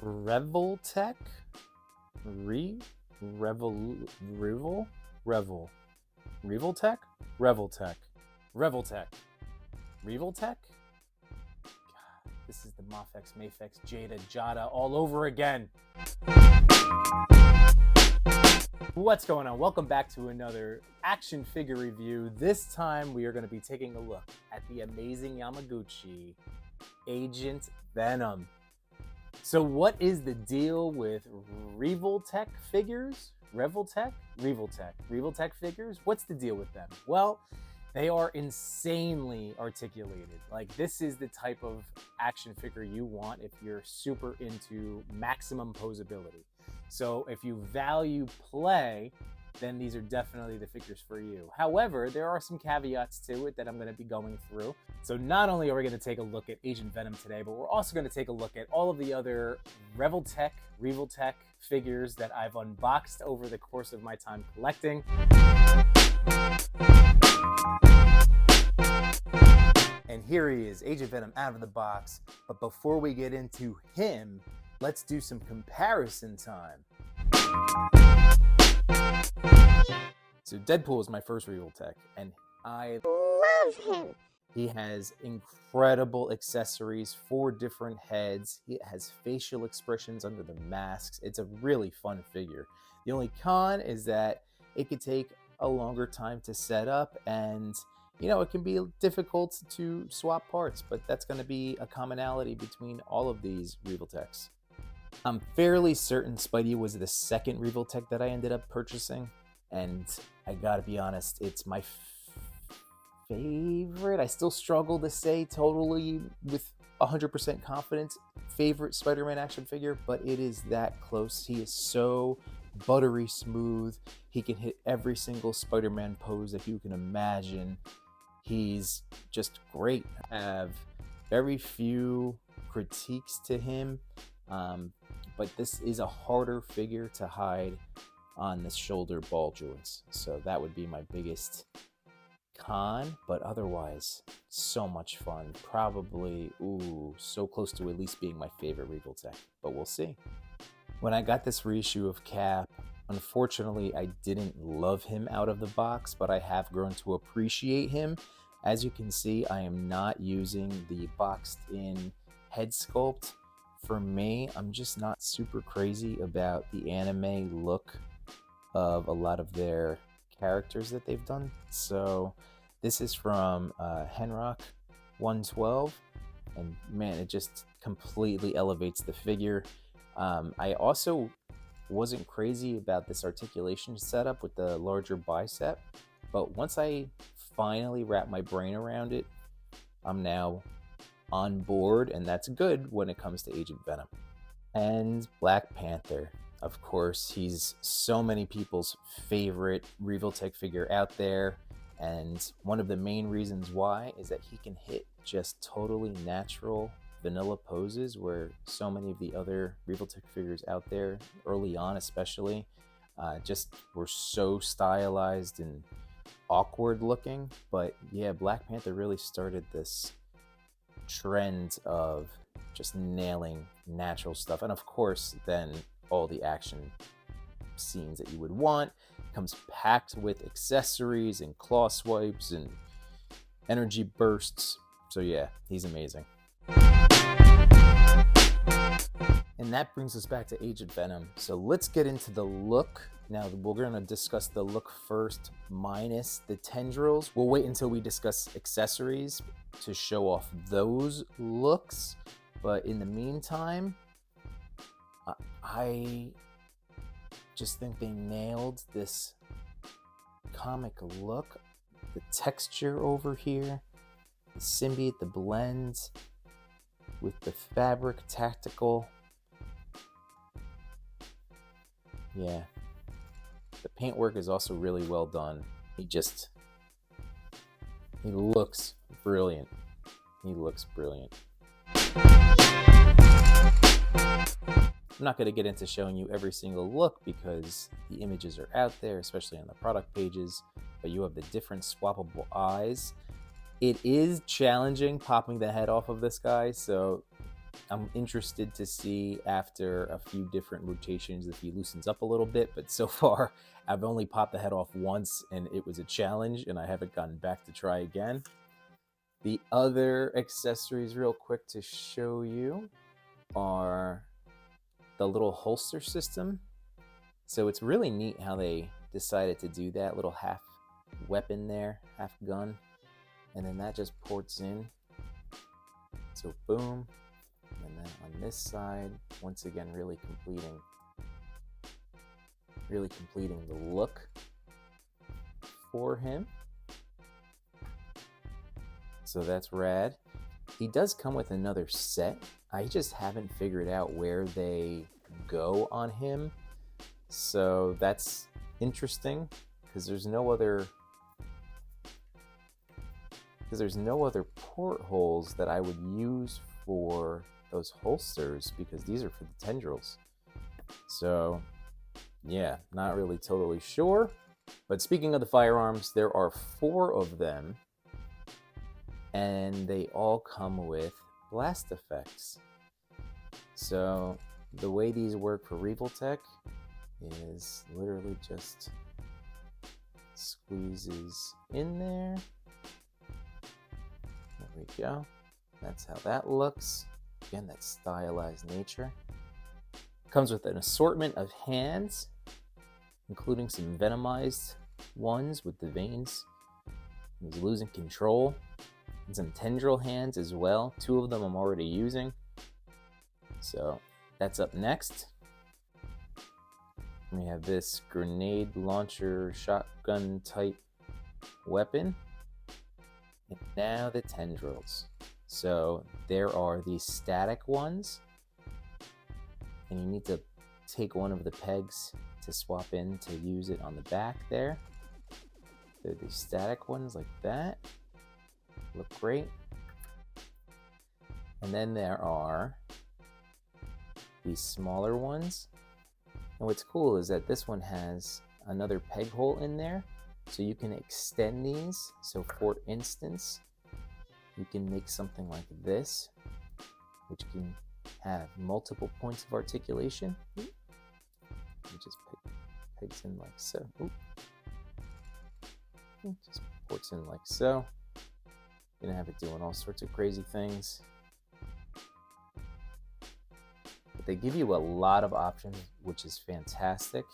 Revoltech? Revoltech? Revoltech. Revoltech. Revoltech? God, this is the Mafex, Mafex, Jada, Jada all over again. What's going on? Welcome back to another action figure review. This time we are going to be taking a look at the Amazing Yamaguchi Agent Venom. So what is the deal with Revoltech figures? Revoltech figures? What's the deal with them? Well, they are insanely articulated. Like, this is the type of action figure you want if you're super into maximum posability. So if you value play, then these are definitely the figures for you. However, there are some caveats to it that I'm going to be going through. So not only are we going to take a look at Agent Venom today, but we're also going to take a look at all of the other Revoltech figures that I've unboxed over the course of my time collecting. And here he is, Agent Venom out of the box. But before we get into him, let's do some comparison time. So Deadpool is my first Revoltech, and I love him. He has incredible accessories, 4 different heads. He has facial expressions under the masks. It's a really fun figure. The only con is that it could take a longer time to set up, and you know, it can be difficult to swap parts, but that's going to be a commonality between all of these Revoltechs. I'm fairly certain Spidey was the second Revoltech that I ended up purchasing, and I gotta be honest, it's my favorite. I still struggle to say totally with 100% confidence favorite Spider-Man action figure, but it is that close. He is so buttery smooth. He can hit every single Spider-Man pose that you can imagine. He's just great. I have very few critiques to him. But this is a harder figure to hide on the shoulder ball joints. So that would be my biggest con, but otherwise, so much fun. Probably, so close to at least being my favorite Revoltech, but we'll see. When I got this reissue of Cap, unfortunately, I didn't love him out of the box, but I have grown to appreciate him. As you can see, I am not using the boxed in head sculpt. For me, I'm just not super crazy about the anime look of a lot of their characters that they've done. So this is from Henrock 112, and man, it just completely elevates the figure. I also wasn't crazy about this articulation setup with the larger bicep, but once I finally wrapped my brain around it, I'm now on board, and that's good when it comes to Agent Venom. And Black Panther, of course, he's so many people's favorite Revoltech figure out there, and one of the main reasons why is that he can hit just totally natural vanilla poses where so many of the other Revoltech figures out there, early on especially, just were so stylized and awkward looking. But yeah, Black Panther really started this trend of just nailing natural stuff, and of course then all the action scenes that you would want comes packed with accessories and claw swipes and energy bursts. So yeah, he's amazing. And that brings us back to Agent Venom. So let's get into the look. Now we're going to discuss the look first, minus the tendrils. We'll wait until we discuss accessories to show off those looks. But in the meantime, I just think they nailed this comic look. The texture over here, the symbiote, the blends with the fabric tactical. Yeah. The paintwork is also really well done. He looks brilliant. He looks brilliant. I'm not going to get into showing you every single look because the images are out there, especially on the product pages, but you have the different swappable eyes. It is challenging popping the head off of this guy, so I'm interested to see after a few different rotations if he loosens up a little bit, but so far I've only popped the head off once and it was a challenge and I haven't gotten back to try again. The other accessories real quick to show you are the little holster system. So it's really neat how they decided to do that little half weapon there, half gun, and then that just ports in. So boom, and then on this side, once again, really completing the look for him. So that's rad. He does come with another set. I just haven't figured out where they go on him. So that's interesting because there's no other portholes that I would use for those holsters because these are for the tendrils. So yeah, not really totally sure. But speaking of the firearms, there are 4 of them and they all come with blast effects. So the way these work for Revoltech is literally just squeezes in there. There we go. That's how that looks. Again, that stylized nature. Comes with an assortment of hands, including some venomized ones with the veins. He's losing control. And some tendril hands as well. 2 of them I'm already using. So that's up next. We have this grenade launcher shotgun type weapon. And now the tendrils. So there are these static ones. And you need to take one of the pegs to swap in to use it on the back there. They're these static ones like that. Look great. And then there are these smaller ones. And what's cool is that this one has another peg hole in there, so you can extend these. So for instance, you can make something like this, which can have multiple points of articulation. You just pegs in like so. Just ports in like so. You're gonna have it doing all sorts of crazy things. But they give you a lot of options, which is fantastic.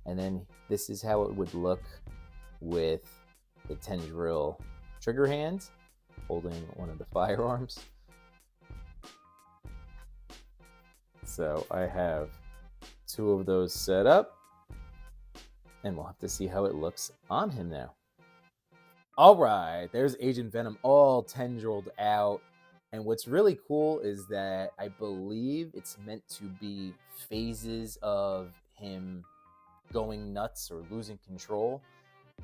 And then this is how it would look with the tendril trigger hand, holding one of the firearms. So I have 2 of those set up, and we'll have to see how it looks on him now. All right, there's Agent Venom all tendriled out. And what's really cool is that I believe it's meant to be phases of him going nuts or losing control.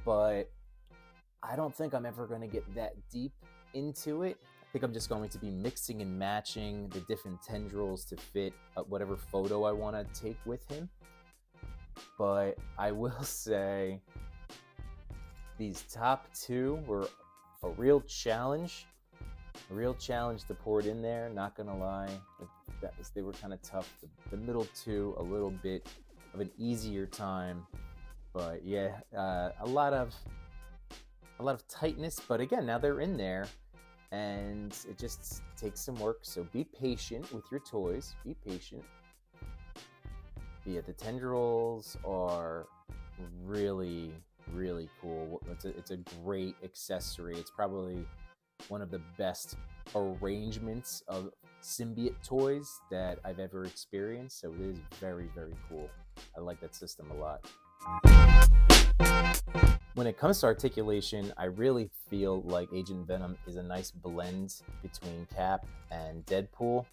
But I don't think I'm ever going to get that deep into it. I think I'm just going to be mixing and matching the different tendrils to fit whatever photo I want to take with him. But I will say these top 2 were a real challenge. A real challenge to pour it in there, not gonna lie. They were kind of tough. The middle 2, a little bit of an easier time. But yeah, a lot of tightness. But again, now they're in there, and it just takes some work. So be patient with your toys. Be patient. Yeah, the tendrils are really, really cool. It's a great accessory. It's probably one of the best arrangements of symbiote toys that I've ever experienced. So it is very, very cool. I like that system a lot. When it comes to articulation, I really feel like Agent Venom is a nice blend between Cap and Deadpool.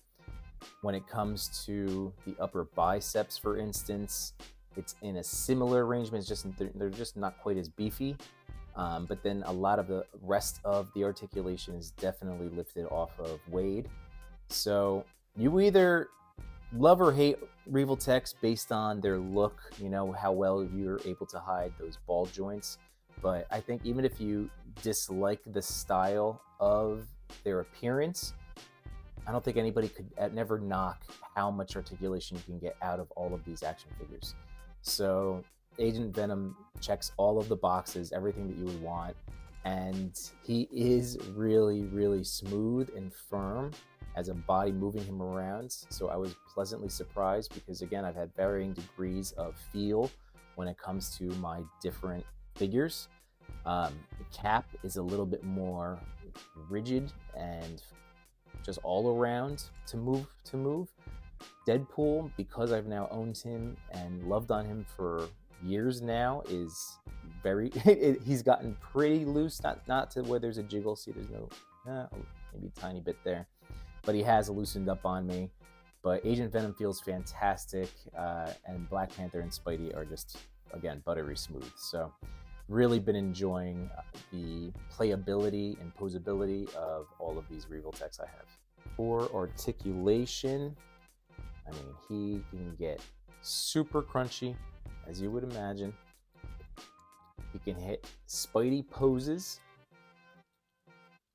When it comes to the upper biceps, for instance, it's in a similar arrangement. It's just they're just not quite as beefy. But then a lot of the rest of the articulation is definitely lifted off of Wade. So you either love or hate Revoltechs based on their look, you know, how well you're able to hide those ball joints. But I think even if you dislike the style of their appearance, I don't think anybody could never knock how much articulation you can get out of all of these action figures. So Agent Venom checks all of the boxes, everything that you would want, and he is really, really smooth and firm as a body moving him around. So I was pleasantly surprised because, again, I've had varying degrees of feel when it comes to my different figures. The Cap is a little bit more rigid and just all around to move. Deadpool, because I've now owned him and loved on him for years now, is very he's gotten pretty loose, not to where there's a jiggle. See, there's no maybe a tiny bit there, but he has loosened up on me. But Agent Venom feels fantastic, and Black Panther and Spidey are just, again, buttery smooth. So really been enjoying the playability and posability of all of these Revoltechs I have. For articulation, I mean, he can get super crunchy, as you would imagine. He can hit Spidey poses.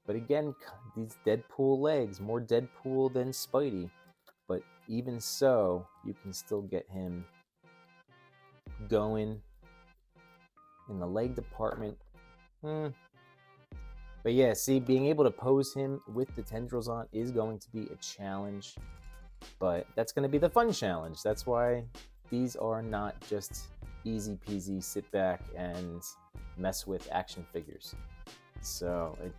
But again, these Deadpool legs, more Deadpool than Spidey. But even so, you can still get him going in the leg department. But yeah, see, being able to pose him with the tendrils on is going to be a challenge. But that's going to be the fun challenge. That's why these are not just easy peasy, sit back and mess with action figures. So it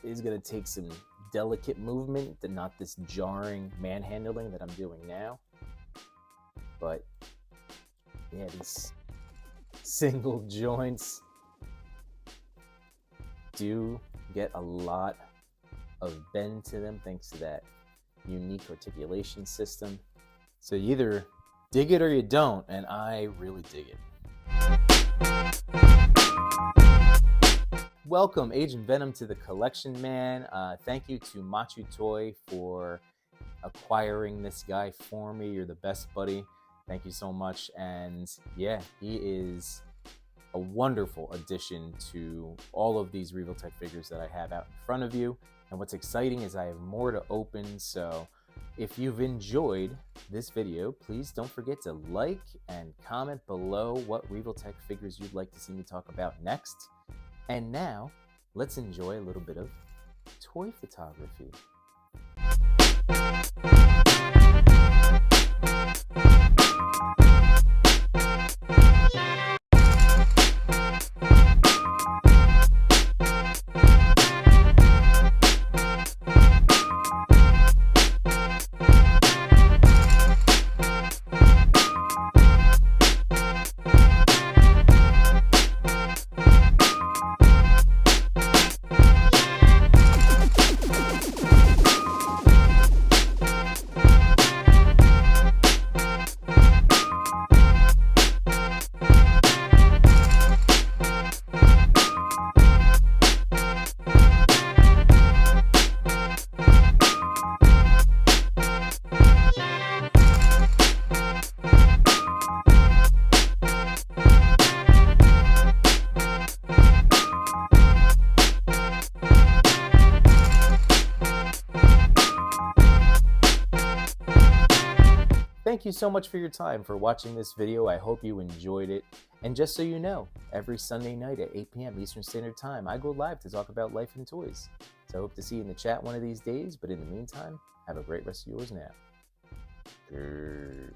is going to take some delicate movement and not this jarring manhandling that I'm doing now. But yeah, these single joints do get a lot of bend to them thanks to that unique articulation system. So you either dig it or you don't, and I really dig it. Welcome, Agent Venom, to the collection, man. Thank you to Machu Toy for acquiring this guy for me. You're the best, buddy. Thank you so much. And yeah, he is a wonderful addition to all of these Revoltech figures that I have out in front of you. And what's exciting is I have more to open. So if you've enjoyed this video, please don't forget to like and comment below what Revoltech figures you'd like to see me talk about next. And now, let's enjoy a little bit of toy photography. Thank you so much for your time for watching this video. I hope you enjoyed it. And just so you know, every Sunday night at 8 p.m. Eastern Standard Time, I go live to talk about life and toys. So I hope to see you in the chat one of these days. But in the meantime, have a great rest of yours now. Grrr.